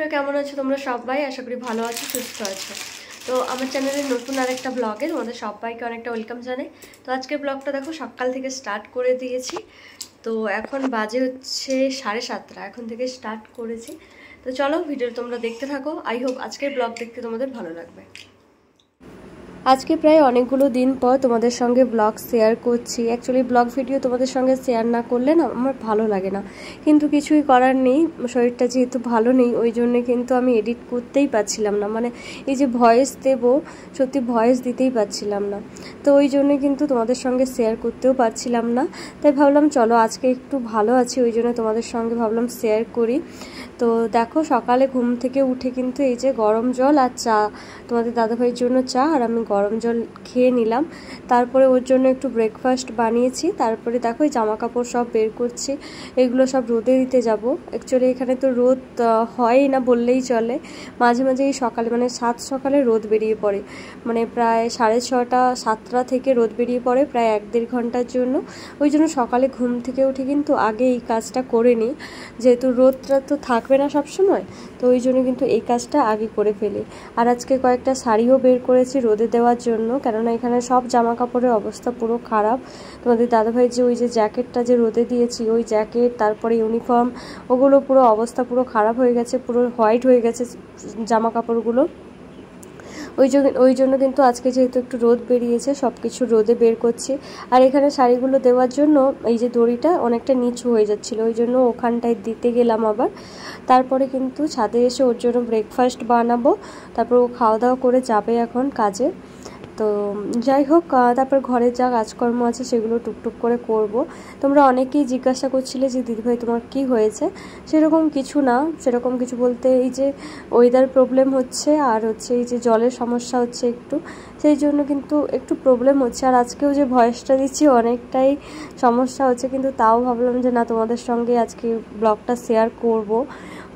বন্ধুরা কেমন আছো তোমরা সবাই? আশা করি ভালো আছো, সুস্থ আছো। তো আমার চ্যানেলে নতুন আরেকটা ব্লগে তোমাদের সবাইকে অনেকটা ওয়েলকাম জানাই। তো আজকের ব্লগটা দেখো সকাল থেকে স্টার্ট করে দিয়েছি। তো এখন বাজে হচ্ছে 7:30, এখন থেকে স্টার্ট করেছি। তো চলো ভিডিও তোমরা দেখতে থাকো। আই হোপ আজকের ব্লগ দেখতে তোমাদের ভালো লাগবে। আজকে প্রায় অনেকগুলো দিন পর তোমাদের সঙ্গে ব্লগ শেয়ার করছি। অ্যাকচুয়ালি ব্লগ ভিডিও তোমাদের সঙ্গে শেয়ার না করলে না আমার ভালো লাগে না, কিন্তু কিছুই করার নেই। শরীরটা যেহেতু ভালো নেই ওই জন্যে কিন্তু আমি এডিট করতেই পারছিলাম না, মানে এই যে ভয়েস দেবো সত্যি ভয়েস দিতেই পারছিলাম না। তো ওই জন্যে কিন্তু তোমাদের সঙ্গে শেয়ার করতেও পারছিলাম না। তাই ভাবলাম চলো আজকে একটু ভালো আছি ওই জন্য তোমাদের সঙ্গে ভাবলাম শেয়ার করি। তো দেখো সকালে ঘুম থেকে উঠে কিন্তু এই যে গরম জল আর চা, তোমাদের দাদাভাইয়ের জন্য চা আর আমি গরম জল খেয়ে নিলাম। তারপরে ওর জন্য একটু ব্রেকফাস্ট বানিয়েছি। তারপরে দেখো এই জামা কাপড় সব বের করছি, এগুলো সব রোদে দিতে যাব। অ্যাকচুয়ালি এখানে তো রোদ হয় না বললেই চলে, মাঝে মাঝে এই সকালে মানে সকালে রোদ বেরিয়ে পড়ে, মানে প্রায় 6:30 7টা থেকে রোদ বেরিয়ে পড়ে প্রায় 1-1.5 ঘন্টার জন্য। ওই জন্য সকালে ঘুম থেকে উঠে কিন্তু আগে এই কাজটা করে নিই, যেহেতু রোদটা তো থাকবে না সবসময়, তো ওই জন্য কিন্তু এই কাজটা আগে করে ফেলি। আর আজকে কয়েকটা শাড়িও বের করেছি রোদে দেওয়ার জন্য, কেননা এখানে সব জামা কাপড়ের অবস্থা পুরো খারাপ। তোমাদের দাদাভাই যে ওই যে জ্যাকেটটা যে রোদে দিয়েছি, ওই জ্যাকেট তারপরে ইউনিফর্ম ওগুলো পুরো অবস্থা পুরো খারাপ হয়ে গেছে, পুরো হোয়াইট হয়ে গেছে জামা কাপড়গুলো। ওই জন্য কিন্তু আজকে যেহেতু একটু রোদ বেরিয়েছে সব কিছু রোদে বের করছি। আর এখানে শাড়িগুলো দেওয়ার জন্য এই যে দড়িটা অনেকটা নিচু হয়ে যাচ্ছিলো, ওই জন্য ওখানটায় দিতে গেলাম আবার। তারপরে কিন্তু ছাদে এসে ওর জন্য ব্রেকফাস্ট বানাবো, তারপর ও খাওয়া দাওয়া করে যাবে এখন কাজে। তো যাই হোক, তারপর ঘরের যা কাজকর্ম আছে সেগুলো টুকটুক করে করব। তোমরা অনেকেই জিজ্ঞাসা করছিলে যে দিদিভাই তোমার কি হয়েছে। সেরকম কিছু না, সেরকম কিছু বলতে এই যে ওয়েদার প্রবলেম হচ্ছে আর হচ্ছে এই যে জলের সমস্যা হচ্ছে একটু, সেই জন্য কিন্তু একটু প্রবলেম হচ্ছে। আর আজকেও যে ভয়েসটা দিচ্ছি অনেকটাই সমস্যা হচ্ছে, কিন্তু তাও ভাবলাম যে না তোমাদের সঙ্গে আজকে ব্লগটা শেয়ার করব,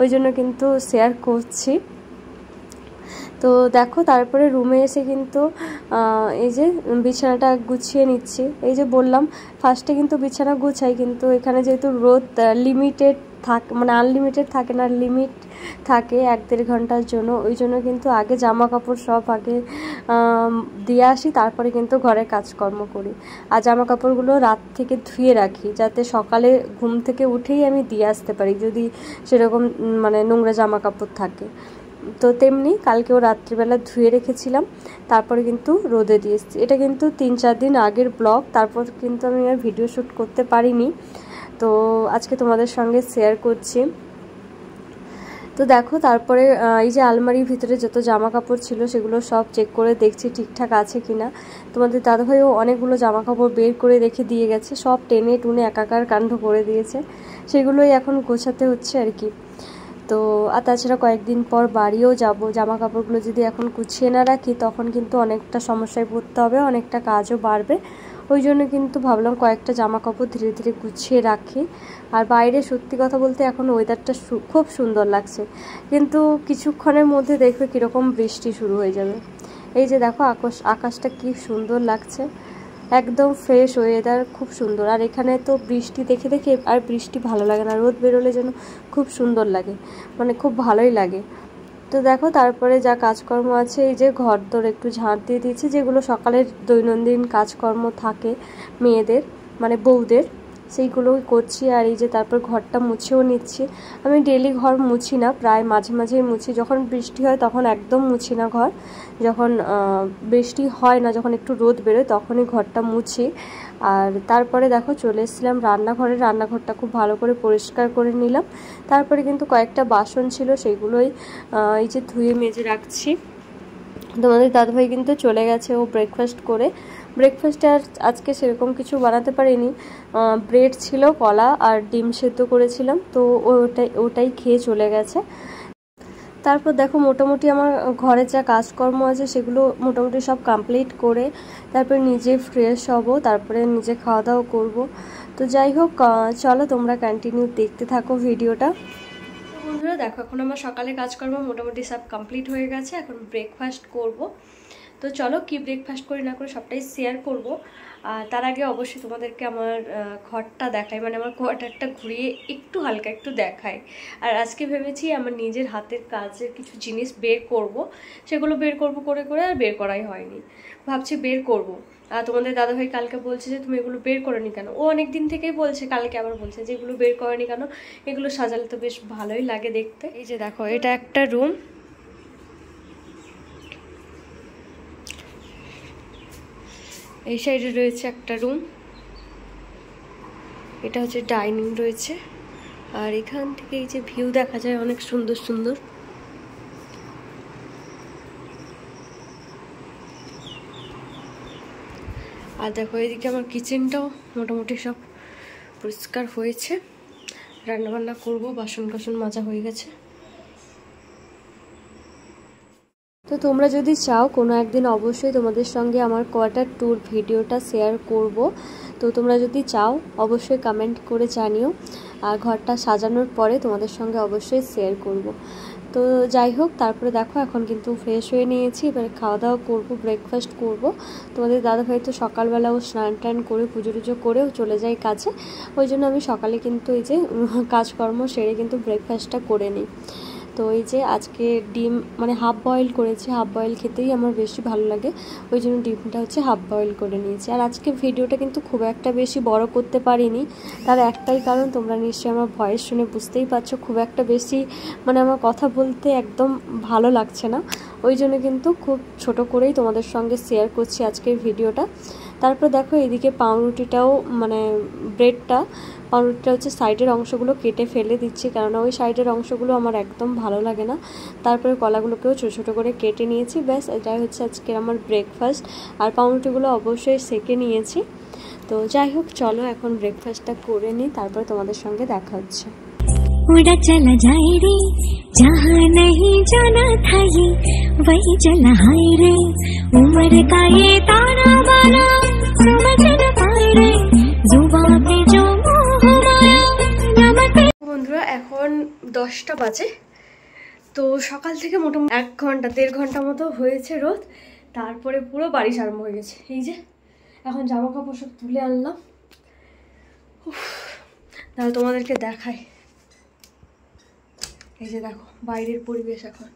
ওই জন্য কিন্তু শেয়ার করছি। তো দেখো তারপরে রুমে এসে কিন্তু এই যে বিছানাটা গুছিয়ে নিচ্ছি। এই যে বললাম ফার্স্টে কিন্তু বিছানা গুছাই, কিন্তু এখানে যেহেতু রোদ লিমিটেড থাকে, মানে আনলিমিটেড থাকে না, লিমিট থাকে 1-1.5 ঘন্টার জন্য, ওই জন্য কিন্তু আগে জামা কাপড় সব আগে দিয়ে আসি, তারপরে কিন্তু ঘরের কাজকর্ম করি। আর জামা কাপড়গুলো রাত থেকে ধুয়ে রাখি যাতে সকালে ঘুম থেকে উঠেই আমি দিয়ে আসতে পারি যদি সেরকম মানে নোংরা জামা কাপড় থাকে। তো তেমনি কালকেও রাত্রিবেলা ধুয়ে রেখেছিলাম, তারপরে কিন্তু রোদে দিয়ে এসেছি। এটা কিন্তু 3-4 দিন আগের ব্লগ, তারপর কিন্তু আমি আর ভিডিও শ্যুট করতে পারিনি, তো আজকে তোমাদের সঙ্গে শেয়ার করছি। তো দেখো তারপরে এই যে আলমারির ভিতরে যত জামা কাপড় ছিল সেগুলো সব চেক করে দেখছি ঠিকঠাক আছে কিনা। তোমাদের দাদাভাইও অনেকগুলো জামা কাপড় বের করে রেখে দিয়ে গেছে, সব টেনে টুনে একাকার কাণ্ড করে দিয়েছে, সেগুলোই এখন গোছাতে হচ্ছে আর কি। তো আর তাছাড়া কয়েকদিন পর বাড়িও যাব, জামা কাপড়গুলো যদি এখন গুছিয়ে না রাখি তখন কিন্তু অনেকটা সমস্যায় পড়তে হবে, অনেকটা কাজও বাড়বে। ওই জন্য কিন্তু ভাবলাম কয়েকটা জামা কাপড় ধীরে ধীরে গুছিয়ে রাখি। আর বাইরে সত্যি কথা বলতে এখন ওয়েদারটা খুব সুন্দর লাগছে, কিন্তু কিছুক্ষণের মধ্যে দেখবে কীরকম বৃষ্টি শুরু হয়ে যাবে। এই যে দেখো আকাশটা কি সুন্দর লাগছে, একদম ফ্রেশ ওয়েদার, খুব সুন্দর। আর এখানে তো বৃষ্টি দেখে দেখে আর বৃষ্টি ভালো লাগে না, রোদ বেরোলে যেন খুব সুন্দর লাগে, মানে খুব ভালোই লাগে। তো দেখো তারপরে যা কাজকর্ম আছে, এই যে ঘর দোর একটু ঝাঁট দিয়ে দিয়েছি, যেগুলো সকালের দৈনন্দিন কাজকর্ম থাকে মেয়েদের মানে বউদের, সেইগুলোই করছি। আর এই যে তারপর ঘরটা মুছেও নিচ্ছি। আমি ডেলি ঘর মুছি না, প্রায় মাঝে মাঝেই মুছি, যখন বৃষ্টি হয় তখন একদম মুছি না ঘর, যখন বৃষ্টি হয় না, যখন একটু রোদ বেরোয় তখনই ঘরটা মুছি। আর তারপরে দেখো চলে এসেছিলাম রান্নাঘরটা খুব ভালো করে পরিষ্কার করে নিলাম। তারপরে কিন্তু কয়েকটা বাসন ছিল সেগুলোই এই যে ধুয়ে মেজে রাখছি। তোমাদের দাদাভাই কিন্তু চলে গেছে ও ব্রেকফাস্ট করে। ব্রেকফাস্টে আর আজকে সেরকম কিছু বানাতে পারিনি, ব্রেড ছিল, কলা আর ডিম সেদ্ধ করেছিলাম, তো ওটাই খেয়ে চলে গেছে। তারপর দেখো মোটামুটি আমার ঘরে যা কাজকর্ম আছে সেগুলো মোটামুটি সব কমপ্লিট করে তারপরে নিজে ফ্রেশ হব, তারপরে নিজে খাওয়া দাওয়া করবো। তো যাই হোক চলো তোমরা কন্টিনিউ দেখতে থাকো ভিডিওটা। বন্ধুরা দেখো এখন আমার সকালে কাজকর্ম মোটামুটি সব কমপ্লিট হয়ে গেছে, এখন ব্রেকফাস্ট করব। তো চলো কি ব্রেকফাস্ট করি না করে সবটাই শেয়ার করব। তার আগে অবশ্যই তোমাদেরকে আমার ঘরটা দেখাই, মানে আমার কোয়ার্টারটা ঘুরিয়ে একটু হালকা একটু দেখাই। আর আজকে ভেবেছি আমার নিজের হাতের কাজের কিছু জিনিস বের করব, সেগুলো বের করব করে করে আর বের করাই হয়নি। ভাবছি বের করব। আর তোমাদের দাদাভাই কালকে বলছে যে তুমি এগুলো বের করোনি কেন। ও অনেক দিন থেকেই বলছে, কালকে আবার বলছে যে এগুলো বের করোনি কেন, এগুলো সাজালে তো বেশ ভালোই লাগে দেখতে। এই যে দেখো, এটা একটা রুম, এই সাইডে রয়েছে একটা রুম, এটা হচ্ছে ডাইনিং রয়েছে। আর এখান থেকে এই যে ভিউ দেখা যায় অনেক সুন্দর সুন্দর। আর দেখো এদিকে আমার কিচেনটাও মোটামুটি সব পরিষ্কার হয়েছে, রান্নাবান্না করবো, বাসন কাসন মাজা হয়ে গেছে। তো তোমরা যদি চাও কোনো একদিন অবশ্যই তোমাদের সঙ্গে আমার কোয়ার্টার ট্যুর ভিডিওটা শেয়ার করব। তো তোমরা যদি চাও অবশ্যই কমেন্ট করে জানিও, আর ঘরটা সাজানোর পরে তোমাদের সঙ্গে অবশ্যই শেয়ার করব। তো যাই হোক, তারপরে দেখো এখন কিন্তু ফ্রেশ হয়ে নিয়েছি, এবারে খাওয়া দাওয়া করবো, ব্রেকফাস্ট করব। তোমাদের দাদাভাই তো সকালবেলাও স্নান টান করে পুজো টুজো করেও চলে যায় কাজে, ওই জন্য আমি সকালে কিন্তু এই যে কাজকর্ম সেরে কিন্তু ব্রেকফাস্টটা করে নিই। তো এই যে আজকে ডিম মানে হাফ বয়েল করেছি, হাফ বয়েল খেতেই আমার বেশি ভালো লাগে, ওই জন্য ডিমটা হচ্ছে হাফ বয়েল করে নিয়েছি। আর আজকে ভিডিওটা কিন্তু খুব একটা বেশি বড় করতে পারিনি, তার একটাই কারণ তোমরা নিশ্চয়ই আমার ভয়েস শুনে বুঝতেই পারছো, খুব একটা বেশি মানে আমার কথা বলতে একদম ভালো লাগছে না, ওই জন্য কিন্তু খুব ছোট করেই তোমাদের সঙ্গে শেয়ার করছি আজকের ভিডিওটা। তারপর দেখো এদিকে পাউরুটিটাও মানে পাউরুটিটা হচ্ছে সাইডের অংশগুলো কেটে ফেলে দিচ্ছি, কারণ ওই সাইডের অংশগুলো আমার একদম ভালো লাগে না। তারপরে কলাগুলোকেও ছোটো ছোটো করে কেটে নিয়েছি, ব্যাস এটাই হচ্ছে আজকের আমার ব্রেকফাস্ট। আর পাউরুটিগুলো অবশ্যই সেকে নিয়েছি। তো যাই হোক, চলো এখন ব্রেকফাস্টটা করে নিই, তারপরে তোমাদের সঙ্গে দেখা হচ্ছে। उड़ा चला जाए रे जहाँ नहीं जाना था ये वही चला हाय रे उम्र का ये ताना बाना समझ न पाए रे जुबान पे जो मोह माया नमक। বন্ধুরা এখন 10টা বাজে, তো সকাল থেকে মোটামুটি 1-1.5 ঘন্টা মতো হয়েছে রোদ, তারপরে পুরো বারিশ আরম্ভ হয়ে গেছে। এই যে এখন জামা কাপড় সব তুলে আনলাম, তাহলে তোমাদেরকে দেখাই। এই যে দেখো বাইরের পরিবেশ, এখন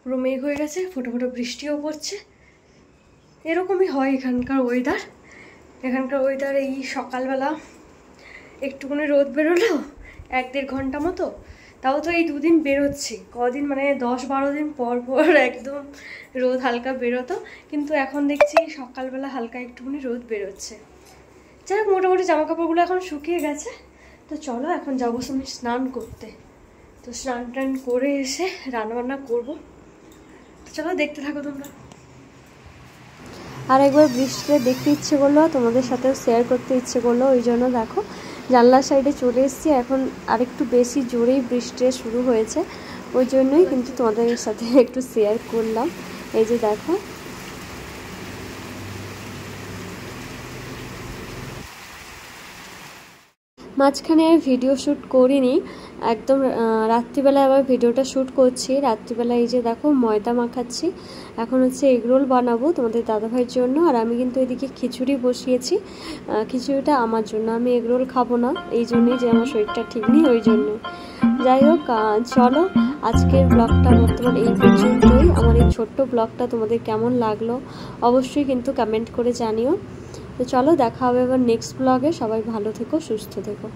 পুরো মেঘ হয়ে গেছে, ফোটো ফোটো বৃষ্টিও পড়ছে, এরকমই হয় এখানকার ওয়েদার। এই সকালবেলা একটুখানি রোদ বেরোলো 1-1.5 ঘন্টা মতো, তাও তো এই 2 দিন বেরোচ্ছি, কদিন মানে 10-12 দিন পর পর একদম রোদ হালকা বেরোতো, কিন্তু এখন দেখছি সকালবেলা হালকা একটুখানি রোদ বেরোচ্ছে। যাই হোক, মোটামুটি জামা কাপড়গুলো এখন শুকিয়ে গেছে। তো চলো এখন যাবো আমি স্নান করতে, তো স্নান টান করে এসে রান্নাবান্না করবো। তো চলো দেখতে থাকো তোমরা। আর একবার বৃষ্টিতে দেখতে ইচ্ছে করলো, তোমাদের সাথেও শেয়ার করতে ইচ্ছে করলো, ওই জন্য দেখো জানলার সাইডে চলে এসেছি। এখন আরেকটু বেশি জোরেই বৃষ্টি শুরু হয়েছে, ওই জন্যই কিন্তু তোমাদের সাথে একটু শেয়ার করলাম। এই যে দেখো মাঝখানে আর ভিডিও শ্যুট করিনি, একদম রাত্রিবেলা আবার ভিডিওটা শ্যুট করছি। রাত্রিবেলা এই যে দেখো ময়দা মাখাচ্ছি, এখন হচ্ছে এগরোল বানাবো তোমাদের দাদাভাইয়ের জন্য। আর আমি কিন্তু এদিকে খিচুড়ি বসিয়েছি, খিচুড়িটা আমার জন্য, আমি এগরোল খাবো না, এই জন্যই যে আমার শরীরটা ঠিক নেই, ওই জন্য। যাই হোক, চলো আজকের ব্লগটা বর্তমান এই পর্যন্তই। আমার এই ছোট্ট ব্লগটা তোমাদের কেমন লাগলো অবশ্যই কিন্তু কমেন্ট করে জানিও। তো চলো দেখা হবে আবার নেক্সট ব্লগে, সবাই ভালো থেকো, সুস্থ থেকো।